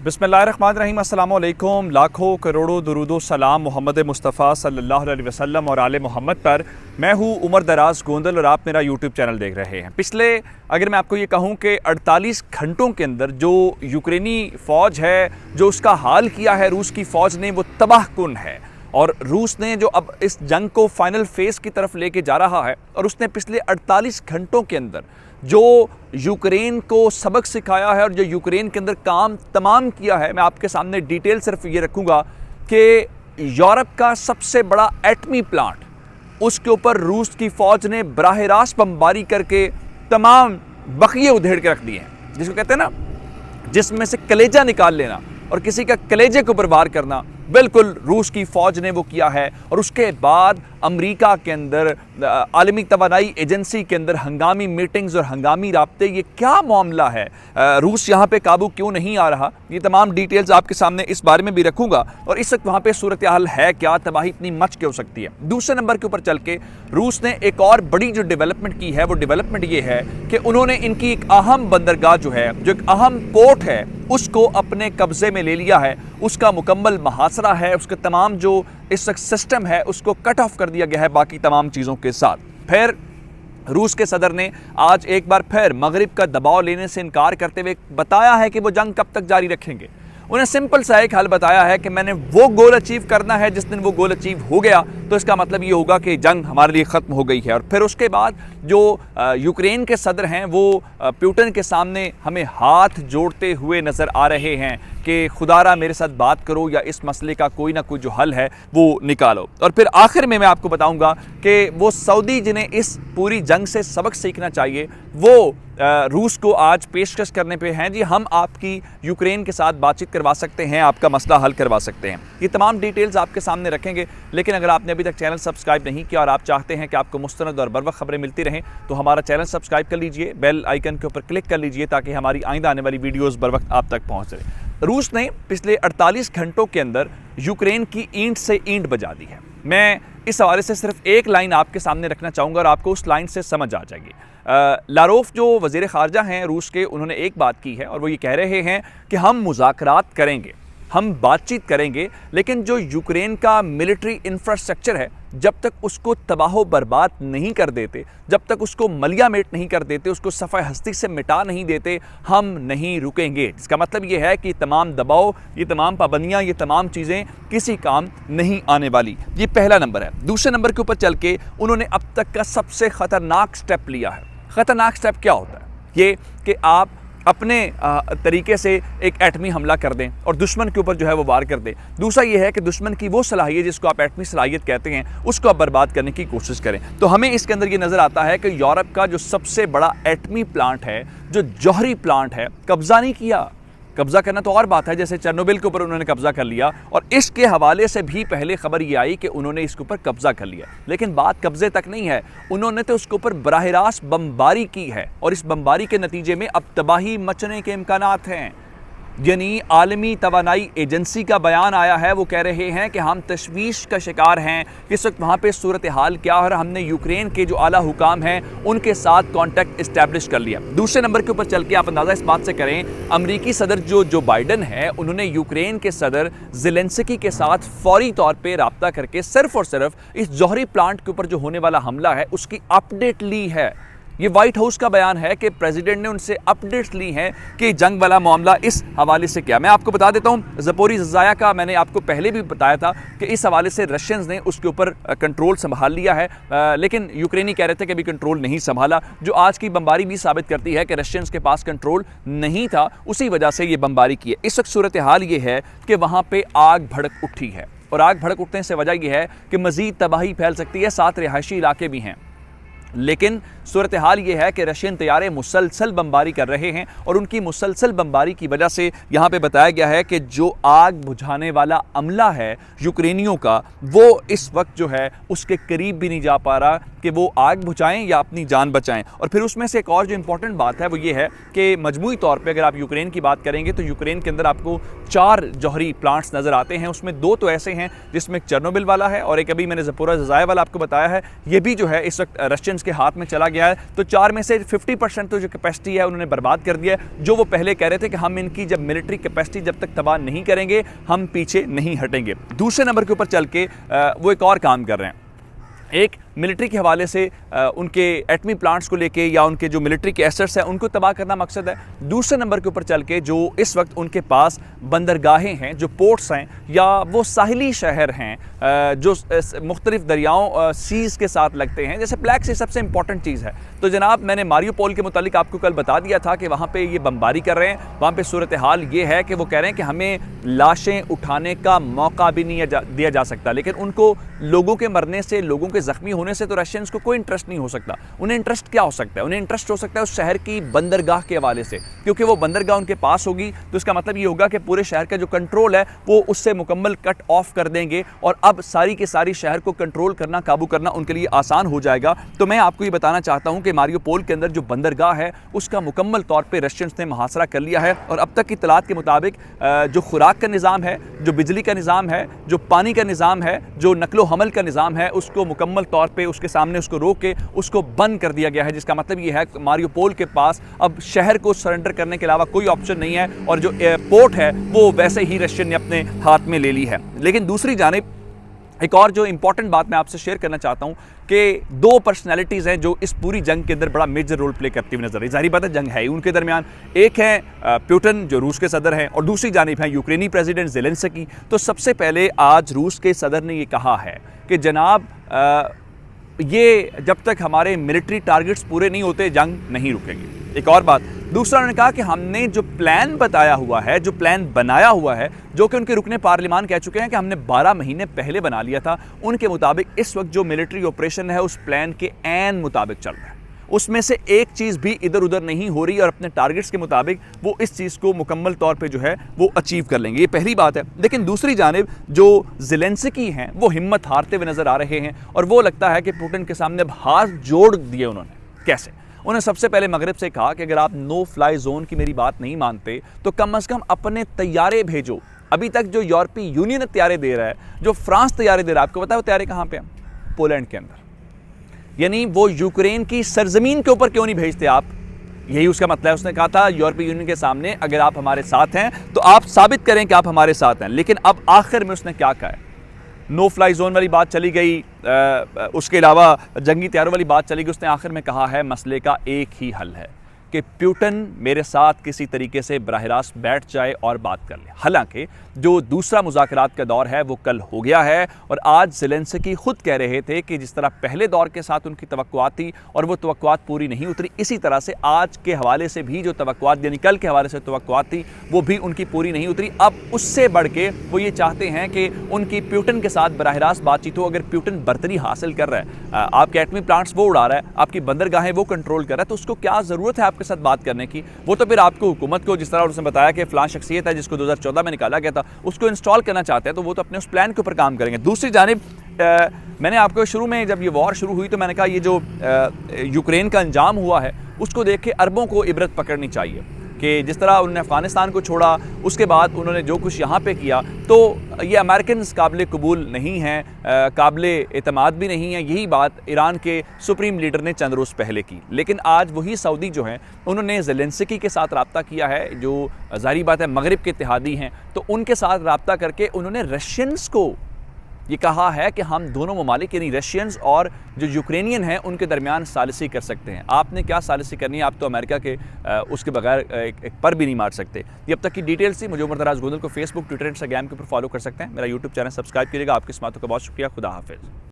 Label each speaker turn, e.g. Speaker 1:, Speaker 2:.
Speaker 1: बिस्मिल्लाहिर्रहमानिर्रहीम, अस्सलाम वालेकुम। लाखों करोड़ों दुरूदो सलाम मोहम्मद मुस्तफ़ा सल्लल्लाहु अलैहि वसल्लम और आले मोहम्मद पर। मैं हूँ उमर दराज गोंदल और आप मेरा यूट्यूब चैनल देख रहे हैं। पिछले अगर मैं आपको ये कहूँ कि 48 घंटों के अंदर जो यूक्रेनी फ़ौज है, जो उसका हाल किया है रूस की फ़ौज ने, वो तबाहकुन है। और रूस ने जो अब इस जंग को फाइनल फेज़ की तरफ लेके जा रहा है, और उसने पिछले 48 घंटों के अंदर जो यूक्रेन को सबक सिखाया है और जो यूक्रेन के अंदर काम तमाम किया है, मैं आपके सामने डिटेल सिर्फ ये रखूँगा कि यूरोप का सबसे बड़ा एटमी प्लांट, उसके ऊपर रूस की फ़ौज ने बराह रास्त बमबारी करके तमाम बखिए उधेड़ के रख दिए हैं। जिसको कहते हैं ना, जिसमें से कलेजा निकाल लेना और किसी का कलेजे को बर्बाद करना, बिल्कुल रूस की फ़ौज ने वो किया है। और उसके बाद अमेरिका के अंदर, आलमी तवानाई एजेंसी के अंदर हंगामी मीटिंग्स और हंगामी राब्ते। ये क्या मामला है, रूस यहाँ पे काबू क्यों नहीं आ रहा, ये तमाम डिटेल्स आपके सामने इस बारे में भी रखूँगा। और इस वक्त वहाँ पे सूरत हाल है क्या, तबाही इतनी मच के हो सकती है। दूसरे नंबर के ऊपर चल के रूस ने एक और बड़ी जो डेवलपमेंट की है, वो डेवलपमेंट ये है कि उन्होंने इनकी एक अहम बंदरगाह जो है, जो एक अहम पोर्ट है, उसको अपने कब्जे में ले लिया है। उसका मुकम्मल मुहासरा है, उसके तमाम जो इस सिस्टम है उसको कट ऑफ कर दिया गया है बाकी तमाम चीज़ों के साथ। फिर रूस के सदर ने आज एक बार फिर मगरिब का दबाव लेने से इनकार करते हुए बताया है कि वो जंग कब तक जारी रखेंगे। उन्हें सिंपल सा एक हल बताया है कि मैंने वो गोल अचीव करना है, जिस दिन वो गोल अचीव हो गया तो इसका मतलब ये होगा कि जंग हमारे लिए ख़त्म हो गई है। और फिर उसके बाद जो यूक्रेन के सदर हैं, वो पुतिन के सामने हमें हाथ जोड़ते हुए नज़र आ रहे हैं कि खुदारा मेरे साथ बात करो या इस मसले का कोई ना कोई जो हल है वो निकालो। और फिर आखिर में मैं आपको बताऊंगा कि वो सऊदी जिन्हें इस पूरी जंग से सबक सीखना चाहिए, वो रूस को आज पेशकश करने पे हैं, जी हम आपकी यूक्रेन के साथ बातचीत करवा सकते हैं, आपका मसला हल करवा सकते हैं। ये तमाम डिटेल्स आपके सामने रखेंगे। लेकिन अगर आपने अभी तक चैनल सब्सक्राइब नहीं किया और आप चाहते हैं कि आपको मुस्तनद और बरवक्त खबरें मिलती रहें, तो हमारा चैनल सब्सक्राइब कर लीजिए, बेल आइकन के ऊपर क्लिक कर लीजिए ताकि हमारी आइंदा आने वाली वीडियोज़ बर वक्त आप तक पहुँच जाए। रूस ने पिछले 48 घंटों के अंदर यूक्रेन की ईंट से ईंट बजा दी है। मैं इस हवाले से सिर्फ एक लाइन आपके सामने रखना चाहूँगा और आपको उस लाइन से समझ आ जाएगी। लारोफ जो वज़ीर ख़ारजा हैं रूस के, उन्होंने एक बात की है और वो ये कह रहे हैं कि हम मुज़ाकरात करेंगे, हम बातचीत करेंगे, लेकिन जो यूक्रेन का मिलिट्री इंफ्रास्ट्रक्चर है, जब तक उसको तबाह बर्बाद नहीं कर देते, जब तक उसको मलियामेट नहीं कर देते, उसको सफ़ाए हस्ती से मिटा नहीं देते, हम नहीं रुकेंगे। इसका मतलब ये है कि तमाम दबाव, ये तमाम पाबंदियाँ, ये तमाम चीज़ें किसी काम नहीं आने वाली। ये पहला नंबर है। दूसरे नंबर के ऊपर चल के उन्होंने अब तक का सबसे ख़तरनाक स्टेप लिया है। ख़तरनाक स्टेप क्या होता है? ये कि आप अपने तरीके से एक एटमी हमला कर दें और दुश्मन के ऊपर जो है वो वार कर दें। दूसरा ये है कि दुश्मन की वो सलाहियत जिसको आप एटमी सलाहियत कहते हैं, उसको आप बर्बाद करने की कोशिश करें। तो हमें इसके अंदर ये नज़र आता है कि यूरोप का जो सबसे बड़ा एटमी प्लांट है, जो जौहरी प्लांट है, कब्ज़ा नहीं किया। कब्ज़ा करना तो और बात है, जैसे चेरनोबिल के ऊपर उन्होंने कब्ज़ा कर लिया, और इसके हवाले से भी पहले खबर ये आई कि उन्होंने इसके ऊपर कब्ज़ा कर लिया। लेकिन बात कब्ज़े तक नहीं है, उन्होंने तो उसके ऊपर बराह रास्त बमबारी की है और इस बमबारी के नतीजे में अब तबाही मचने के इम्कानात हैं। यानी आलमी तवानाई एजेंसी का बयान आया है, वो कह रहे हैं कि हम तशवीश का शिकार हैं इस वक्त वहाँ पे सूरत हाल क्या है, और हमने यूक्रेन के जो आला हुकाम हैं उनके साथ कॉन्टैक्ट इस्टेब्लिश कर लिया। दूसरे नंबर के ऊपर चल के आप अंदाज़ा इस बात से करें, अमरीकी सदर जो बाइडन है, उन्होंने यूक्रेन के सदर ज़ेलेंस्की के साथ फौरी तौर पर रब्ता करके सिर्फ और सिर्फ इस जौहरी प्लांट के ऊपर जो होने वाला हमला है उसकी अपडेट ली है। ये व्हाइट हाउस का बयान है कि प्रेसिडेंट ने उनसे अपडेट्स ली हैं कि जंग वाला मामला इस हवाले से क्या। मैं आपको बता देता हूँ, ज़पोरिज़िया का मैंने आपको पहले भी बताया था कि इस हवाले से रशियंस ने उसके ऊपर कंट्रोल संभाल लिया है, लेकिन यूक्रेनी कह रहे थे कि अभी कंट्रोल नहीं संभाला। जो आज की बमबारी भी साबित करती है कि रशियंस के पास कंट्रोल नहीं था, उसी वजह से ये बमबारी की है। इस वक्त सूरत हाल ये है कि वहाँ पर आग भड़क उठी है, और आग भड़क उठने से वजह यह है कि मज़ीद तबाही फैल सकती है, साथ रिहायशी इलाके भी हैं। लेकिन सूरत हाल ये है कि रशियन तैयारे मुसलसल बमबारी कर रहे हैं, और उनकी मुसलसल बमबारी की वजह से यहाँ पे बताया गया है कि जो आग बुझाने वाला अमला है यूक्रेनियों का, वो इस वक्त जो है उसके करीब भी नहीं जा पा रहा कि वो आग बुझाएं या अपनी जान बचाएं। और फिर उसमें से एक और जो इंपॉर्टेंट बात है वो ये है कि मजमूई तौर पर अगर आप यूक्रेन की बात करेंगे तो यूक्रेन के अंदर आपको 4 जौहरी प्लांट्स नज़र आते हैं। उसमें 2 तो ऐसे हैं जिसमें चेरनोबिल वाला है, और एक अभी मैंने ज़पोरिज़िया वाला आपको बताया है, ये भी जो है इस वक्त रशियंस के हाथ में चला गया है, तो 4 में से 50% तो जो कैपेसिटी है उन्होंने बर्बाद कर दिया है। जो वो पहले कह रहे थे कि हम इनकी जब मिलिट्री कैपेसिटी जब तक तबाह नहीं करेंगे हम पीछे नहीं हटेंगे। दूसरे नंबर के ऊपर चल के वो एक और काम कर रहे हैं। एक मिलिट्री के हवाले से उनके एटमी प्लांट्स को लेके या उनके जो मिलिट्री के एसेट्स हैं उनको तबाह करना मकसद है। दूसरे नंबर के ऊपर चल के जो इस वक्त उनके पास बंदरगाहें हैं, जो पोर्ट्स हैं या वो साहिली शहर हैं जो मुख्तलिफ दरियाओं सीज़ के साथ लगते हैं, जैसे ब्लैक सी सबसे इंपॉर्टेंट चीज़ है। तो जनाब मैंने मारियोपोल के मुतालिक आपको कल बता दिया था कि वहाँ पर ये बमबारी कर रहे हैं, वहाँ पर सूरत हाल ये है कि वो कह रहे हैं कि हमें लाशें उठाने का मौका भी नहीं दिया जा सकता। लेकिन उनको लोगों के मरने से, लोगों के ज़ख्मी होने से तो रशियंस को कोई इंटरेस्ट नहीं हो सकता। उन्हें इंटरेस्ट क्या हो सकता है? उन्हें इंटरेस्ट हो सकता है उस शहर की बंदरगाह के हवाले से, क्योंकि वो बंदरगाह उनके पास होगी तो इसका मतलब ये होगा कि पूरे शहर का जो कंट्रोल है वो उससे मुकम्मल कट ऑफ कर देंगे और अब सारी की सारी शहर को कंट्रोल करना, काबू करना उनके लिए आसान हो जाएगा। तो मैं आपको ये बताना चाहता हूँ कि मारियोपोल के अंदर जो बंदरगाह है उसका मुकम्मल तौर पर रशियंस ने मुहासरा कर लिया है और अब तक की इत्तलात के मुताबिक जो खुराक का निज़ाम है, जो बिजली का निज़ाम है, जो पानी का निज़ाम है, जो नकलो हमल का निज़ाम है, उसको मुकम्मल तौर पे उसके सामने उसको रोक के उसको बंद कर दिया गया है। जिसका मतलब ये है मारियोपोल के पास अब शहर को सरेंडर करने के अलावा कोई ऑप्शन नहीं है और जो एयरपोर्ट है वो वैसे ही रशियन ने अपने हाथ में ले ली है। लेकिन दूसरी जानिब एक और जो इंपॉर्टेंट बात मैं आपसे शेयर करना चाहता हूं कि दो पर्सनैलिटीज़ हैं जो इस पूरी जंग के अंदर बड़ा मेजर रोल प्ले करती हुई नजर आई। जाहिर बात है जंग है ही उनके दरमियान। एक है पुतिन जो रूस के सदर हैं और दूसरी जानिब है यूक्रेनी प्रेसिडेंट ज़ेलेंस्की। तो सबसे पहले आज रूस के सदर ने ये कहा है कि जनाब ये जब तक हमारे मिलिट्री टारगेट्स पूरे नहीं होते जंग नहीं रुकेगी। एक और बात, दूसरा उन्होंने कहा कि हमने जो प्लान बताया हुआ है, जो प्लान बनाया हुआ है, जो कि उनके रुकने पार्लिमान कह चुके हैं कि हमने 12 महीने पहले बना लिया था, उनके मुताबिक इस वक्त जो मिलिट्री ऑपरेशन है उस प्लान के ऐन मुताबिक चल रहा है। उसमें से एक चीज़ भी इधर उधर नहीं हो रही और अपने टारगेट्स के मुताबिक वो इस चीज़ को मुकम्मल तौर पे जो है वो अचीव कर लेंगे। ये पहली बात है। लेकिन दूसरी जानिब जो ज़ेलेंस्की हैं वो हिम्मत हारते हुए नज़र आ रहे हैं और वो लगता है कि पुतिन के सामने अब हाथ जोड़ दिए उन्होंने। कैसे? उन्होंने सबसे पहले मगरिब से कहा कि अगर आप नो फ्लाई जोन की मेरी बात नहीं मानते तो कम से कम अपने तैयारे भेजो। अभी तक जो यूरोपीय यूनियन तैयारे दे रहा है, जो फ्रांस तैयारे दे रहा है, आपको पता है वो तैयारे कहाँ पे हैं? पोलैंड के अंदर। यानी वो यूक्रेन की सरजमीन के ऊपर क्यों नहीं भेजते आप? यही उसका मतलब है। उसने कहा था यूरोपीय यूनियन के सामने अगर आप हमारे साथ हैं तो आप साबित करें कि आप हमारे साथ हैं। लेकिन अब आखिर में उसने क्या कहा है? नो फ्लाई जोन वाली बात चली गई, उसके अलावा जंगी तैयारों वाली बात चली गई। उसने आखिर में कहा है मसले का एक ही हल है कि पुतिन मेरे साथ किसी तरीके से बराह रास्त बैठ जाए और बात कर ले। हालांकि जो दूसरा मुज़ाकरात का दौर है वो कल हो गया है और आज ज़ेलेंस्की खुद कह रहे थे कि जिस तरह पहले दौर के साथ उनकी तवक्कुआत थी और वो तवक्कुआत पूरी नहीं उतरी, इसी तरह से आज के हवाले से भी जो तवक्कुआत यानी कल के हवाले से तवक्कुआत थी वो भी उनकी पूरी नहीं उतरी। अब उससे बढ़ के वो ये चाहते हैं कि उनकी पुतिन के साथ बराह रास्त बातचीत हो। अगर पुतिन बर्तरी हासिल कर रहा है, आपके एटमी प्लांट्स वो उड़ा रहा है, आपकी बंदरगाहें वो कंट्रोल कर रहा है, तो उसको क्या ज़रूरत है आपके साथ बात करने की? वो तो फिर आपको हुकूमत को, जिस तरह उसने बताया कि फ़लाँ शख्सियत है जिसको 2014 में निकाला गया था, उसको इंस्टॉल करना चाहते हैं, तो वो तो अपने उस प्लान के ऊपर काम करेंगे। दूसरी जानिब मैंने आपको शुरू में जब ये वॉर शुरू हुई तो मैंने कहा ये जो यूक्रेन का अंजाम हुआ है उसको देख के अरबों को इबरत पकड़नी चाहिए कि जिस तरह उन्होंने अफ़गानिस्तान को छोड़ा, उसके बाद उन्होंने जो कुछ यहाँ पे किया, तो ये अमेरिकन काबिल कबूल नहीं हैं, काबिल एतमाद भी नहीं है। यही बात ईरान के सुप्रीम लीडर ने चंद रोज़ पहले की। लेकिन आज वही सऊदी जो हैं उन्होंने ज़ेलेंस्की के साथ रब्ता किया है, जो ज़ाहिर बात है मगरिब के इत्तेहादी हैं, तो उनके साथ रब्ता करके उन्होंने रशियंस को ये कहा है कि हम दोनों ममालिक यानी रशियंस और जो यूक्रेनियन हैं उनके दरमियान सालिसी कर सकते हैं। आपने क्या सालिसी करनी है? आप तो अमेरिका के उसके बगैर एक पर भी नहीं मार सकते। ये अब तक की डिटेल्स थी। मुझे उमर दराज गोंदल को फेसबुक, ट्विटर, इंस्टाग्राम के ऊपर फॉलो कर सकते हैं। मेरा यूट्यूब चैनल सब्सक्राइब करिएगा। आपकी इस बातों का बहुत शुक्रिया। खुदा हाफिज़।